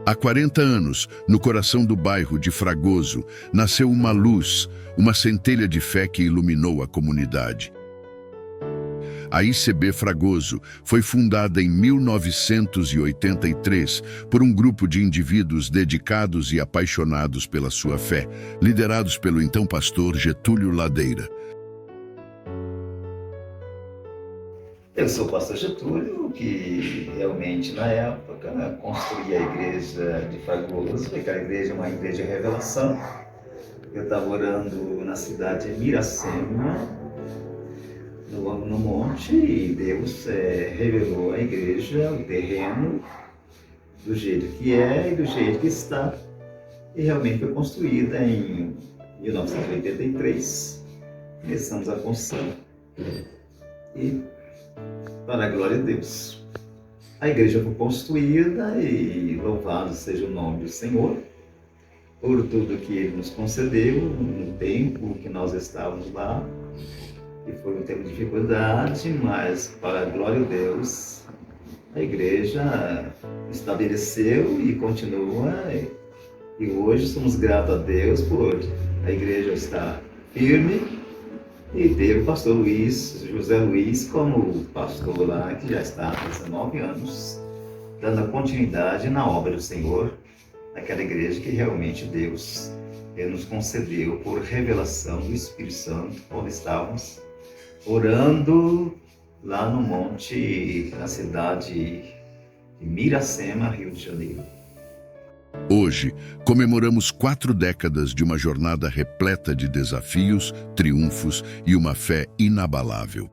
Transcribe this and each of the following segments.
Há 40 anos, no coração do bairro de Fragoso, nasceu uma luz, uma centelha de fé que iluminou a comunidade. A ICB Fragoso foi fundada em 1983 por um grupo de indivíduos dedicados e apaixonados pela sua fé, liderados pelo então pastor Getúlio Ladeira. Eu sou o pastor Getúlio, que realmente na época construí a igreja de Fragoso. Aquela igreja é uma igreja de revelação. Eu estava orando na cidade de Miracema, no monte, e Deus revelou a igreja, o terreno, do jeito que é e do jeito que está. E realmente foi construída em 1983. Começamos a construção. E, para a glória de Deus, a igreja foi construída e louvado seja o nome do Senhor por tudo que Ele nos concedeu no tempo que nós estávamos lá. E foi um tempo de dificuldade, mas para a glória de Deus, a igreja estabeleceu e continua. E hoje somos gratos a Deus por a igreja estar firme e ter o pastor José Luiz, como pastor lá, que já está há 19 anos, dando a continuidade na obra do Senhor, naquela igreja que realmente Deus nos concedeu por revelação do Espírito Santo, quando estávamos orando lá no monte, na cidade de Miracema, Rio de Janeiro. Hoje, comemoramos 4 décadas de uma jornada repleta de desafios, triunfos e uma fé inabalável.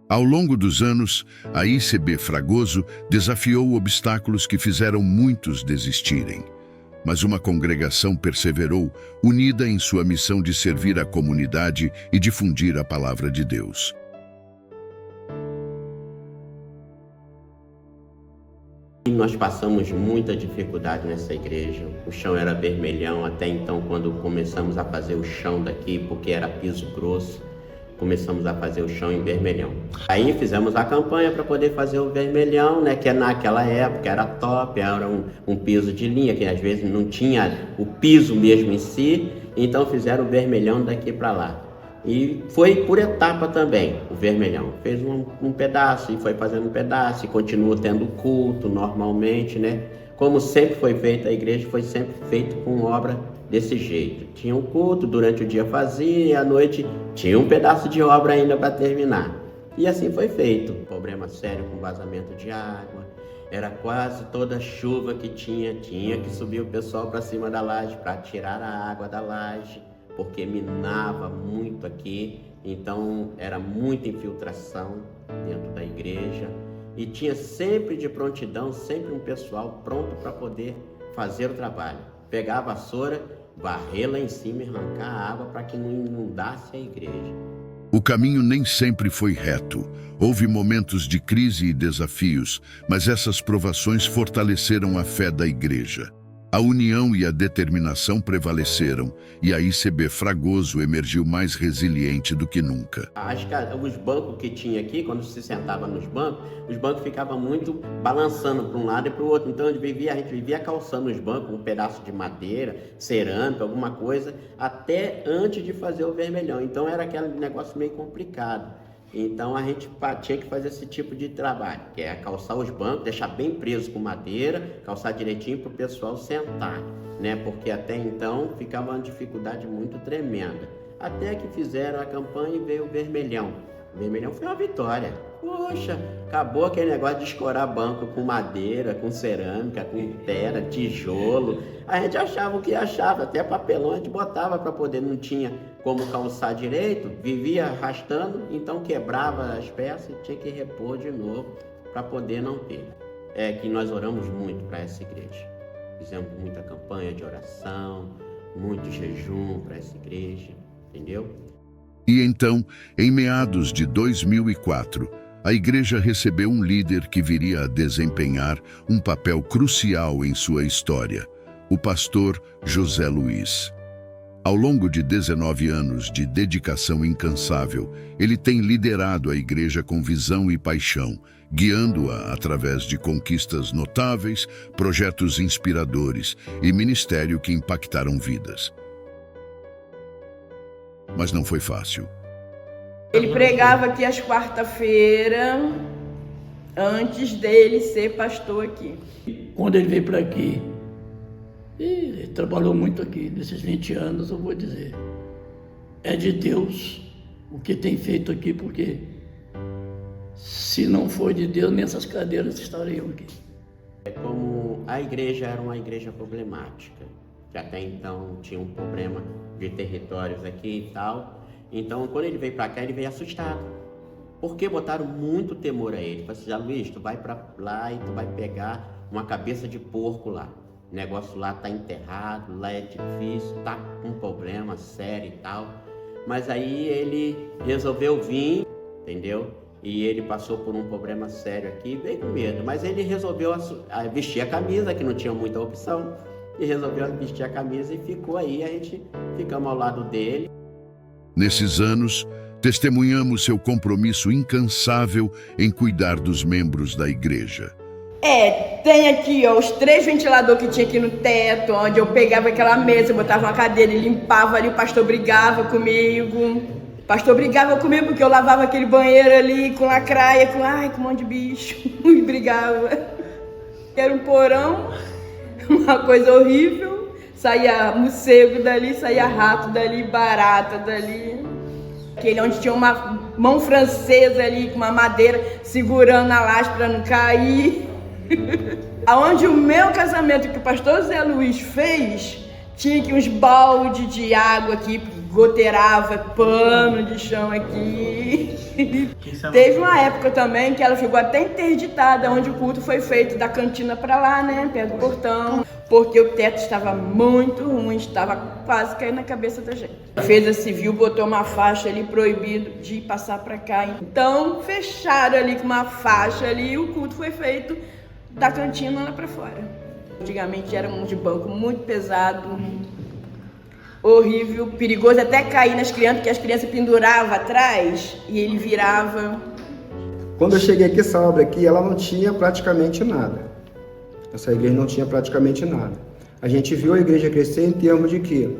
Ao longo dos anos, a ICB Fragoso desafiou obstáculos que fizeram muitos desistirem. Mas uma congregação perseverou, unida em sua missão de servir a comunidade e difundir a palavra de Deus. Nós passamos muita dificuldade nessa igreja. O chão era vermelhão até então, quando começamos a fazer o chão daqui, porque era piso grosso. Começamos a fazer o chão em vermelhão. Aí fizemos a campanha para poder fazer o vermelhão, né? Que naquela época era top, era um piso de linha, que às vezes não tinha o piso mesmo em si, então fizeram o vermelhão daqui para lá. E foi por etapa também, o vermelhão. Fez um pedaço e foi fazendo um pedaço, e continua tendo culto normalmente, né? Como sempre foi feita a igreja, foi sempre feito com obra desse jeito. Tinha um culto, durante o dia fazia, e à noite tinha um pedaço de obra ainda para terminar. E assim foi feito. Problema sério com vazamento de água. Era quase toda chuva que tinha que subir o pessoal para cima da laje para tirar a água da laje, porque minava muito aqui. Então era muita infiltração dentro da igreja. E tinha sempre de prontidão, sempre um pessoal pronto para poder fazer o trabalho. Pegar a vassoura, varrer lá em cima e arrancar a água para que não inundasse a igreja. O caminho nem sempre foi reto. Houve momentos de crise e desafios, mas essas provações fortaleceram a fé da igreja. A união e a determinação prevaleceram, e a ICB Fragoso emergiu mais resiliente do que nunca. Acho que os bancos que tinha aqui, quando se sentava nos bancos, os bancos ficavam muito balançando para um lado e para o outro. Então a gente vivia calçando os bancos, um pedaço de madeira, cerâmica, alguma coisa, até antes de fazer o vermelhão. Então era aquele negócio meio complicado. Então a gente tinha que fazer esse tipo de trabalho, que é calçar os bancos, deixar bem preso com madeira, calçar direitinho para o pessoal sentar, né? Porque até então ficava uma dificuldade muito tremenda. Até que fizeram a campanha e veio o vermelhão. O vermelhão foi uma vitória. Poxa, acabou aquele negócio de escorar banco com madeira, com cerâmica, com pedra, tijolo. A gente achava o que achava, até papelão a gente botava para poder, não tinha como calçar direito, vivia arrastando, então quebrava as peças e tinha que repor de novo para poder não ter. É que nós oramos muito para essa igreja. Fizemos muita campanha de oração, muito jejum para essa igreja, entendeu? E então, em meados de 2004, a igreja recebeu um líder que viria a desempenhar um papel crucial em sua história, o pastor José Luiz. Ao longo de 19 anos de dedicação incansável, ele tem liderado a igreja com visão e paixão, guiando-a através de conquistas notáveis, projetos inspiradores e ministério que impactaram vidas. Mas não foi fácil. Ele pregava aqui às quarta-feiras, antes dele ser pastor aqui. Quando ele veio para aqui, ele trabalhou muito aqui, nesses 20 anos, eu vou dizer. É de Deus o que tem feito aqui, porque se não for de Deus, nessas cadeiras estariam aqui. Como a igreja era uma igreja problemática, que até então tinha um problema de territórios aqui e tal. Então, quando ele veio para cá, ele veio assustado. Porque botaram muito temor a ele. Falaram assim, Luiz, tu vai para lá e tu vai pegar uma cabeça de porco lá. O negócio lá tá enterrado, lá é difícil, tá com um problema sério e tal. Mas aí ele resolveu vir, entendeu? E ele passou por um problema sério aqui, veio com medo. Mas ele resolveu vestir a camisa, que não tinha muita opção. E resolveu vestir a camisa e ficou aí, a gente ficamos ao lado dele. Nesses anos, testemunhamos seu compromisso incansável em cuidar dos membros da igreja. Tem aqui, ó, os 3 ventiladores que tinha aqui no teto, onde eu pegava aquela mesa, botava uma cadeira e limpava ali, o pastor brigava comigo. O pastor brigava comigo porque eu lavava aquele banheiro ali com lacraia, com um monte de bicho, e brigava. Era um porão, uma coisa horrível, saía morcego dali, saía rato dali, barata dali. Aquele onde tinha uma mão francesa ali, com uma madeira, segurando a laje para não cair. Aonde o meu casamento que o pastor Zé Luiz fez, tinha aqui uns baldes de água aqui, goteirava pano de chão aqui. Teve uma época também que ela ficou até interditada, onde o culto foi feito da cantina para lá, né, perto do portão, porque o teto estava muito ruim, estava quase caindo na cabeça da gente. A Defesa Civil botou uma faixa ali proibido de passar para cá. Então fecharam ali com uma faixa ali e o culto foi feito da cantina lá para fora. Antigamente era um de banco muito pesado, horrível, perigoso até cair nas crianças, porque as crianças penduravam atrás e ele virava. Quando eu cheguei aqui, essa obra aqui, ela não tinha praticamente nada. Essa igreja não tinha praticamente nada. A gente viu a igreja crescer em termos de que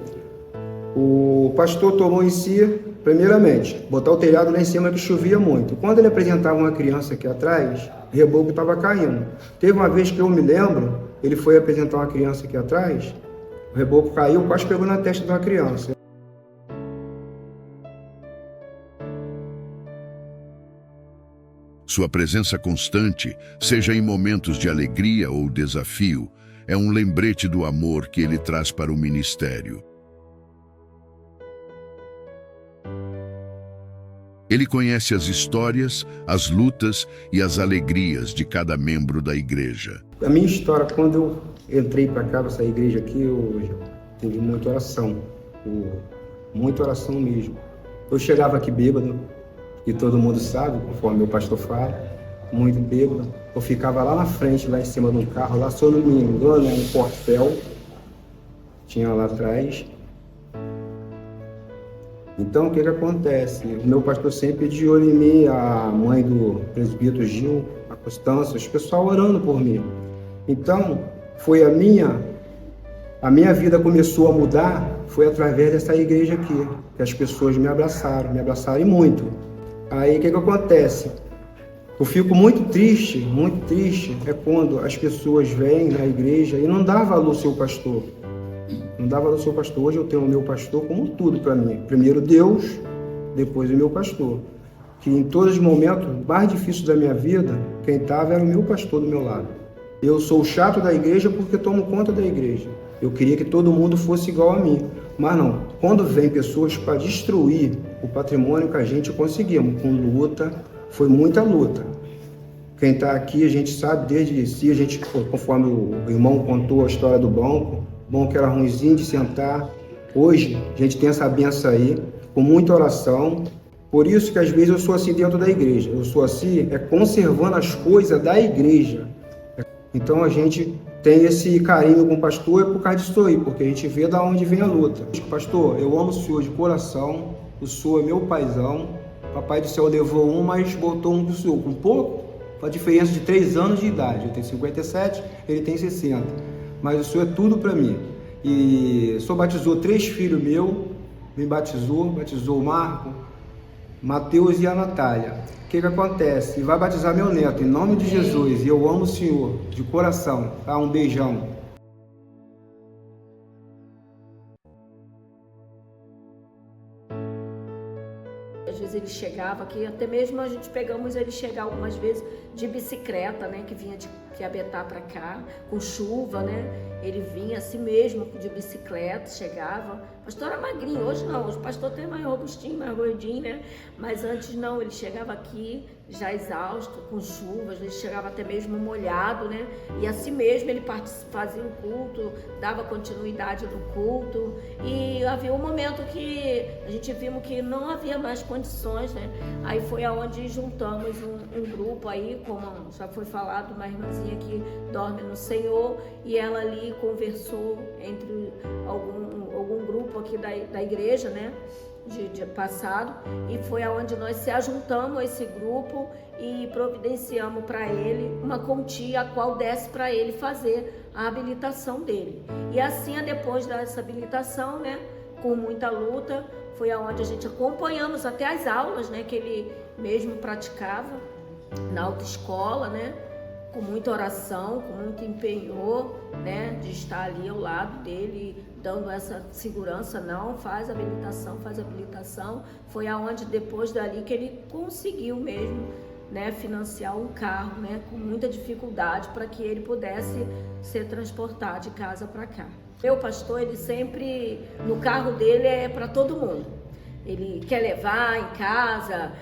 o pastor tomou em si, primeiramente, botar o telhado lá em cima que chovia muito. Quando ele apresentava uma criança aqui atrás, o reboco estava caindo. Teve uma vez que eu me lembro, ele foi apresentar uma criança aqui atrás, o reboco caiu, quase pegou na testa de uma criança. Sua presença constante, seja em momentos de alegria ou desafio, é um lembrete do amor que ele traz para o ministério. Ele conhece as histórias, as lutas e as alegrias de cada membro da igreja. A minha história, quando eu entrei para cá, essa igreja aqui, eu tive muita oração mesmo. Eu chegava aqui bêbado, e todo mundo sabe, conforme meu pastor fala, muito bêbado. Eu ficava lá na frente, lá em cima de um carro, lá, se eu não me engano, um portel, tinha lá atrás. Então, o que acontece? O meu pastor sempre de olho em mim, a mãe do presbítero Gil, a Constância, os pessoal orando por mim. Então, foi a minha vida começou a mudar, foi através dessa igreja aqui, que as pessoas me abraçaram e muito. Aí, o que acontece? Eu fico muito triste, é quando as pessoas vêm na igreja e não dão valor ao seu pastor. Não dá valor ao seu pastor. Hoje eu tenho o meu pastor como tudo para mim. Primeiro Deus, depois o meu pastor. Que em todos os momentos mais difíceis da minha vida, quem estava era o meu pastor do meu lado. Eu sou o chato da igreja porque tomo conta da igreja. Eu queria que todo mundo fosse igual a mim. Mas não, quando vem pessoas para destruir o patrimônio que a gente conseguimos, com luta, foi muita luta. Quem está aqui, a gente sabe desde si, a gente, conforme o irmão contou a história do banco que era ruimzinho de sentar. Hoje, a gente tem essa benção aí, com muita oração. Por isso que às vezes eu sou assim dentro da igreja. Eu sou assim, conservando as coisas da igreja. Então a gente tem esse carinho com o pastor é por causa disso aí, porque a gente vê da onde vem a luta. Pastor, eu amo o senhor de coração, o senhor é meu paizão, papai do céu levou um, mas botou um pro senhor, com pouco, a diferença de 3 anos de idade, eu tenho 57, ele tem 60, mas o senhor é tudo para mim. E o senhor batizou 3 filhos meus, me batizou o Marco, Mateus e a Natália. O que acontece? Vai batizar meu neto, em nome de Jesus, e eu amo o senhor, de coração, tá? Um beijão. Às vezes ele chegava aqui, até mesmo a gente pegamos ele chegar algumas vezes de bicicleta, né, que vinha de Piabetá para cá, com chuva, né, ele vinha assim mesmo de bicicleta, chegava. O pastor era magrinho, hoje não, hoje o pastor tem mais robustinho, mais gordinho, né, mas antes não, ele chegava aqui já exausto, com chuva, às vezes chegava até mesmo molhado, né, e assim mesmo ele fazia o culto, dava continuidade no culto, e havia um momento que a gente viu que não havia mais condições, né, aí foi aonde juntamos um grupo aí, como já foi falado, uma irmãzinha que dorme no Senhor, e ela ali conversou entre algum grupo aqui da igreja, né, de passado, e foi aonde nós se ajuntamos a esse grupo e providenciamos para ele uma quantia a qual desse para ele fazer a habilitação dele. E assim, depois dessa habilitação, né, com muita luta, foi aonde a gente acompanhamos até as aulas, né, que ele mesmo praticava na autoescola, né, com muita oração, com muito empenho, né, de estar ali ao lado dele, dando essa segurança, não, faz habilitação. Foi aonde depois dali que ele conseguiu mesmo, né, financiar um carro, né, com muita dificuldade para que ele pudesse ser transportado de casa para cá. Meu pastor, ele sempre, no carro dele é para todo mundo. Ele quer levar em casa,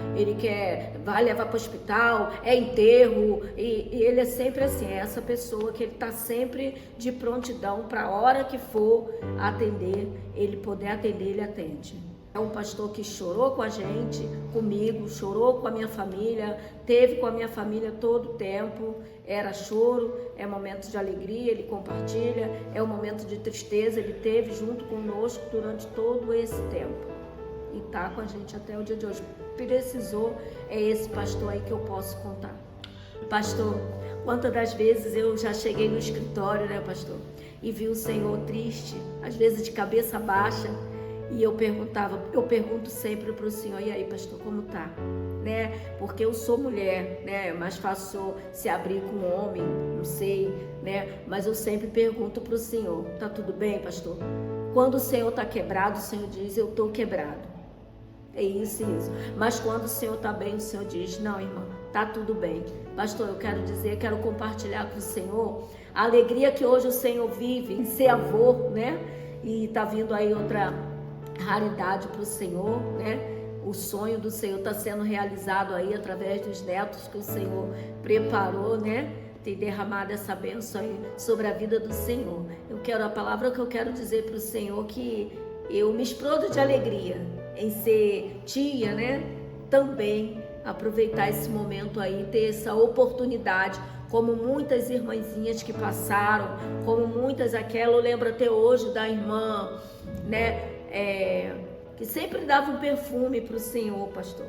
vai levar para o hospital, é enterro, e ele é sempre assim, é essa pessoa que ele está sempre de prontidão para a hora que for atender, ele poder atender, ele atende. É um pastor que chorou com a gente, comigo, chorou com a minha família, teve com a minha família todo o tempo, era choro, é momento de alegria, ele compartilha, é um momento de tristeza, ele teve junto conosco durante todo esse tempo. E tá com a gente até o dia de hoje. Precisou, é esse pastor aí que eu posso contar. Pastor, quantas das vezes eu já cheguei no escritório, né, pastor, e vi o Senhor triste, às vezes de cabeça baixa, e eu pergunto sempre pro Senhor, e aí, pastor, como tá? Né? Porque eu sou mulher, né? É mais fácil se abrir com um homem, não sei, né? Mas eu sempre pergunto pro Senhor, tá tudo bem, pastor? Quando o Senhor tá quebrado, o Senhor diz, eu tô quebrado. É isso. Mas quando o Senhor tá bem, o Senhor diz, não, irmã, tá tudo bem. Pastor, eu quero compartilhar com o Senhor a alegria que hoje o Senhor vive em ser avô, né? E tá vindo aí outra raridade para o Senhor, né? O sonho do Senhor está sendo realizado aí através dos netos que o Senhor preparou, né? Tem derramado essa bênção aí sobre a vida do Senhor. A palavra que eu quero dizer para o Senhor que eu me explodo de alegria em ser tia, né? Também aproveitar esse momento aí, ter essa oportunidade, como muitas irmãzinhas que passaram, como muitas eu lembro até hoje da irmã, né? Que sempre dava um perfume para o Senhor, pastor.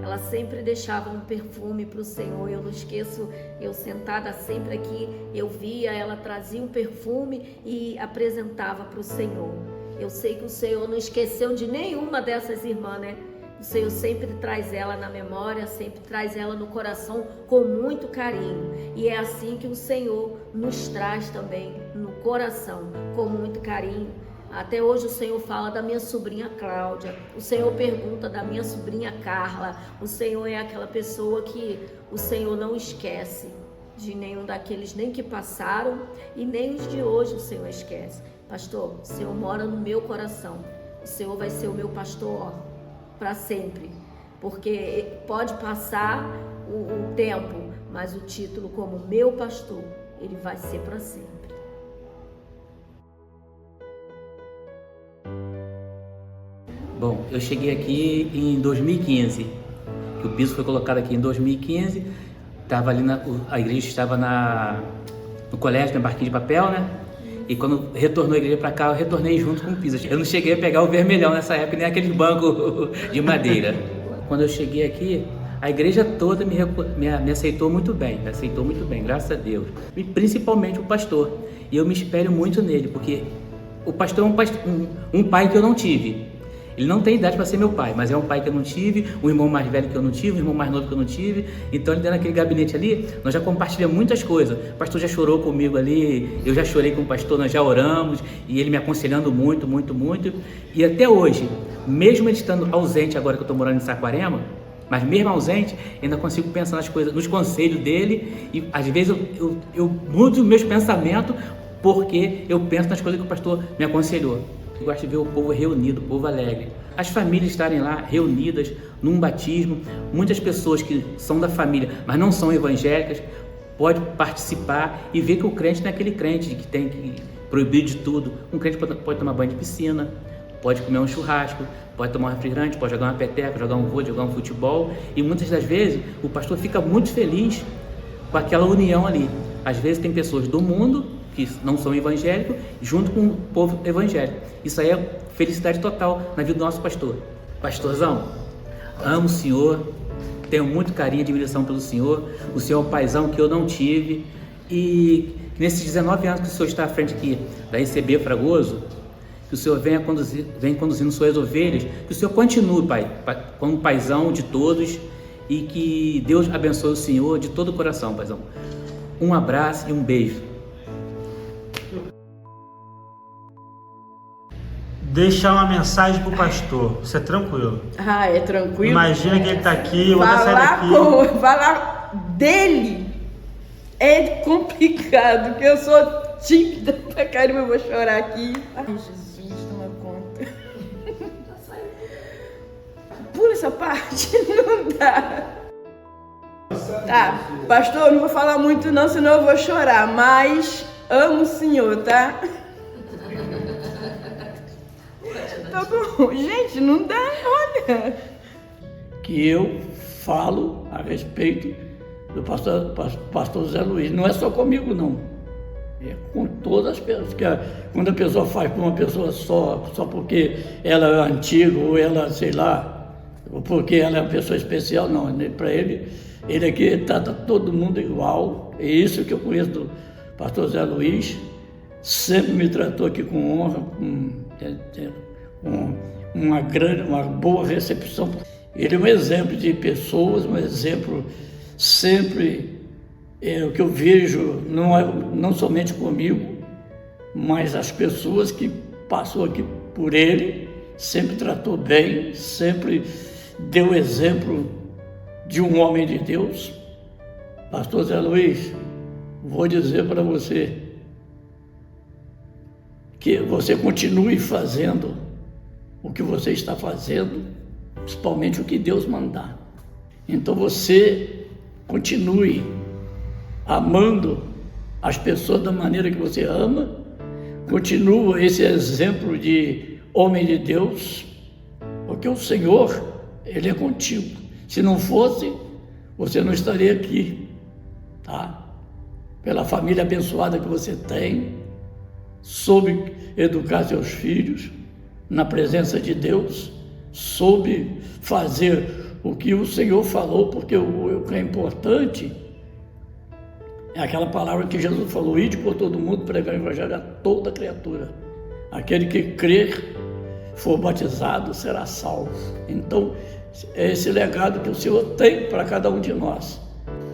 Ela sempre deixava um perfume para o Senhor. Eu não esqueço, eu sentada sempre aqui, eu via, ela trazia um perfume e apresentava para o Senhor. Eu sei que o Senhor não esqueceu de nenhuma dessas irmãs, né? O Senhor sempre traz ela na memória, sempre traz ela no coração com muito carinho. E é assim que o Senhor nos traz também no coração, com muito carinho. Até hoje o Senhor fala da minha sobrinha Cláudia, o Senhor pergunta da minha sobrinha Carla. O Senhor é aquela pessoa que o Senhor não esquece de nenhum daqueles nem que passaram e nem os de hoje o Senhor esquece. Pastor, o Senhor mora no meu coração, o Senhor vai ser o meu pastor para sempre, porque pode passar o tempo, mas o título como meu pastor, ele vai ser para sempre. Bom, eu cheguei aqui em 2015, que o piso foi colocado aqui em 2015, estava ali a igreja estava no colégio, na barquinha de papel, né? E quando retornou a igreja para cá, eu retornei junto com o piso. Eu não cheguei a pegar o vermelhão nessa época, nem aqueles bancos de madeira. Quando eu cheguei aqui, a igreja toda me aceitou muito bem, graças a Deus. E principalmente o pastor. E eu me espelho muito nele, porque o pastor é um pai que eu não tive. Ele não tem idade para ser meu pai, mas é um pai que eu não tive, um irmão mais velho que eu não tive, um irmão mais novo que eu não tive. Então, ele dentro daquele gabinete ali, nós já compartilhamos muitas coisas. O pastor já chorou comigo ali, eu já chorei com o pastor, nós já oramos, e ele me aconselhando muito, muito, muito. E até hoje, mesmo ele estando ausente agora que eu estou morando em Saquarema, mas mesmo ausente, ainda consigo pensar nas coisas, nos conselhos dele, e às vezes eu mudo os meus pensamentos porque eu penso nas coisas que o pastor me aconselhou. Eu gosto de ver o povo reunido, o povo alegre. As famílias estarem lá reunidas num batismo. Muitas pessoas que são da família, mas não são evangélicas, podem participar e ver que o crente não é aquele crente que tem que proibir de tudo. Um crente pode tomar banho de piscina, pode comer um churrasco, pode tomar um refrigerante, pode jogar uma peteca, jogar um vôlei, jogar um futebol. E muitas das vezes o pastor fica muito feliz com aquela união ali. Às vezes tem pessoas do mundo que não são evangélicos, junto com o povo evangélico. Isso aí é felicidade total na vida do nosso pastor. Pastorzão, amo o senhor, tenho muito carinho e admiração pelo senhor. O senhor é um paizão que eu não tive. E nesses 19 anos que o senhor está à frente aqui da ICB Fragoso, que o senhor venha conduzindo suas ovelhas, que o senhor continue, pai, como paizão de todos, e que Deus abençoe o senhor de todo o coração, paizão. Um abraço e um beijo. Deixar uma mensagem pro pastor, isso é tranquilo. Ah, é tranquilo? Imagina que ele tá aqui, eu vou sair daqui. Falar dele é complicado, porque eu sou tímida pra caramba, eu vou chorar aqui. Ai, Jesus, toma conta. Pula essa parte, não dá. Tá, pastor, não vou falar muito não, senão eu vou chorar, mas amo o senhor, tá? Tá bom. Gente, não dá, olha. Que eu falo a respeito do pastor Zé Luiz. Não é só comigo, não. É com todas as pessoas. Quando a pessoa faz com uma pessoa só porque ela é antiga ou ela, sei lá, ou porque ela é uma pessoa especial, não. Para ele aqui trata todo mundo igual. É isso que eu conheço do pastor Zé Luiz. Sempre me tratou aqui com honra, uma boa recepção. Ele é um exemplo de pessoas, um exemplo sempre, o que eu vejo, não somente comigo, mas as pessoas que passou aqui por ele, sempre tratou bem, sempre deu exemplo de um homem de Deus. Pastor Zé Luiz, vou dizer para você que você continue fazendo o que você está fazendo, principalmente o que Deus mandar. Então você continue amando as pessoas da maneira que você ama, continua esse exemplo de homem de Deus, porque o Senhor, Ele é contigo. Se não fosse, você não estaria aqui, tá? Pela família abençoada que você tem, soube educar seus filhos na presença de Deus, soube fazer o que o Senhor falou, porque o que é importante é aquela palavra que Jesus falou: ide por todo mundo, pregar o evangelho a toda criatura. Aquele que crer, for batizado, será salvo. Então, é esse legado que o Senhor tem para cada um de nós.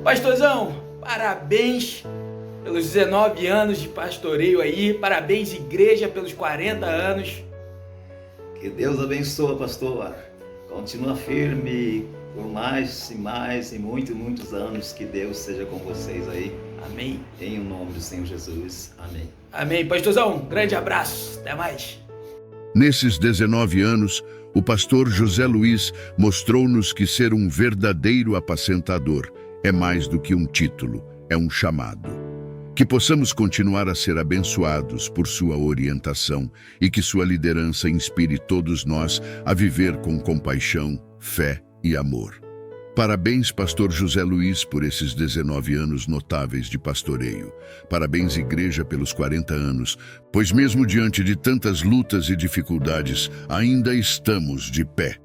Pastorzão, parabéns pelos 19 anos de pastoreio aí, parabéns igreja pelos 40 anos. Que Deus abençoe, pastor. Continua firme por mais e mais e muitos anos. Que Deus seja com vocês aí. Amém. Em o nome do Senhor Jesus. Amém. Amém. Pastorzão, grande abraço. Até mais. Nesses 19 anos, o pastor José Luiz mostrou-nos que ser um verdadeiro apacentador é mais do que um título, é um chamado. Que possamos continuar a ser abençoados por sua orientação e que sua liderança inspire todos nós a viver com compaixão, fé e amor. Parabéns, pastor José Luiz, por esses 19 anos notáveis de pastoreio. Parabéns, igreja, pelos 40 anos, pois mesmo diante de tantas lutas e dificuldades, ainda estamos de pé.